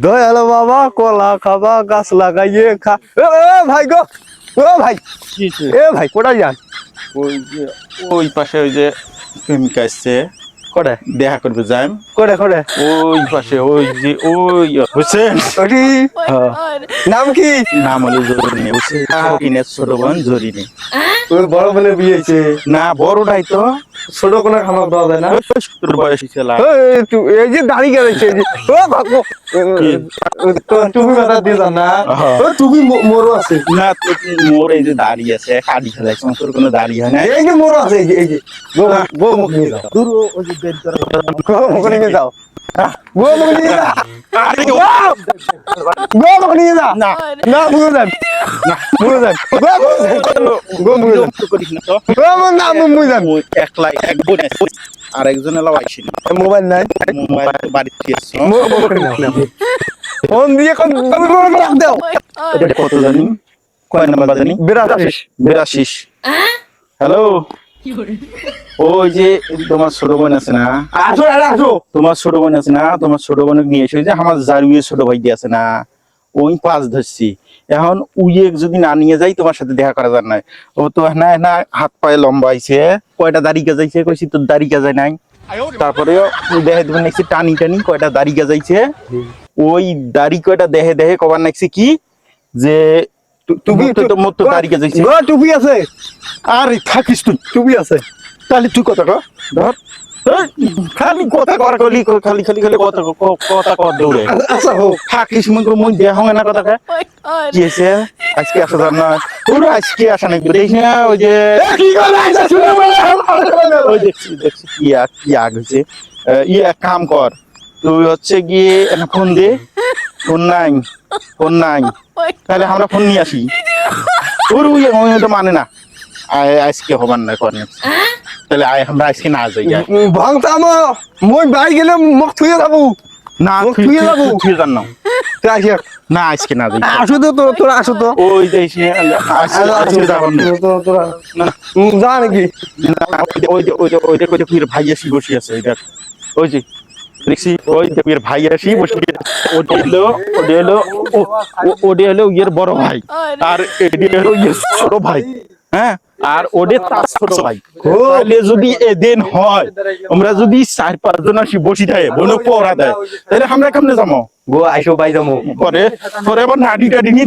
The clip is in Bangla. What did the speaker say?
দয়ালো বাবা কলা খাবা গাছ লাগাইয়ে খা ভাই গো ভাই ভাই কোথায় যান? ওই পাশে ওই যে প্রেমিকা আসছে করে দেখা করবে যাই করে করে ওই পাশে ওই যে ওই হোসেন ওটি নাম কি? নাম হলো জরিনে হোসেন ছোট বোন জরিনে। তোর বড় বোনের বিয়ে হয়েছে না বড়টাই তো ছোট কোনো খামার দেওয়া যায় না? তোর বয়সী ছেলে এই যে দাঁড়িয়ে গেছে তুমি কথা দিয়ে যান না তুমি মোরও আছে না মোর এই যে দাঁড়িয়ে আছে কাটি ফেলাইছে তোর কোনো দাঁড়িয়ে হয় না এই যে মোরও আছে এই যে গো মুখ নিয়ে যাও দূর ওই যে বের করে গো মুখ নিয়ে যাও গো মুখ নিয়ে যাও আরে গো মুখ নিয়ে যাও না না মুখ যান না মুখ যান গো মুখ যান তো করিস না তো গো মুখ না মুখ যান ওই একলা এক বোন আছে আর একজন এলাও আইসি না মোবাইল নাই মোবাইল বাড়িতে এসছো ফোন দিয়ে কোন রাখ দাও এটা কত জানি কয় নাম্বার জানি 82 হ্যালো ওই যে তোমার ছোট বোন আছে না আসো আসো তোমার ছোট বোন আছে না তোমার ছোট বোন নিয়ে এসে যে আমার জারুয়ে ছোট ভাই আছে না ওই পাঁচ ধরছি এখন উইয়ে যদি না নিয়ে যাই তোমার সাথে দেখা করা যার নাই ও তো না না হাত পায়ে লম্বা আইছে কয়টা দাড়ি গাজাইছে কইছি তোর দাড়ি গাজায় নাই তারপরে দেখে দেবেন নাকি টানি টানি কয়টা দাড়ি গাজাইছে ওই দাড়ি কয়টা দেখে দেখে কবার নাকছে কি যে টুপি তো মোর তো দাড়ি গাজাইছে গো টুপি আছে আরে থাকিস তুই টুপি আছে তাহলে তুই কথা কর ধর খালি কথা কর খালি খালি খালি খালি কথা কথা কর দৌড়ে আচ্ছা হোক থাকিস মন দেয়া হয় না কথা কি হয়েছে আজকে আসা যান না তোর আজকে আসা নাকি দেখিস না ওই যে ওই দেখছি দেখছি কি আগ হয়েছে এক কাম কর তুই হচ্ছে গিয়ে একটা ফোন দে ফোন নাই তাহলে আমরা ফোন নিয়ে আসি তোর ওই তো মানে না আজকে হবার না করে তাহলে আমরা আজকে না যাই ভাঙতাম মই বাই গেলে মোক থুয়ে যাবো না তুই যাবো তুই জান না আসে না আজকে না যাই আসো তো তোরা আসো তো ওই দেশ আজকে যাবার না তোরা যা নাকি ওই ভাই আসি বসে আছে ওই যে দেখছি ওই ভাই আসি বসে ওটা হলো ইয়ের বড় ভাই আর এটা হলো ইয়ের ছোট ভাই হ্যাঁ আর ওদের তার ছোট ভাই তাহলে যদি এদিন হয় আমরা যদি 4-5 জন আসি বসি থাকে বনো পড়া দেয় তাহলে আমরা কেমনে যাবো গো আইসো বাই যাবো পরে আবার নাড়ি টাড়ি নিয়ে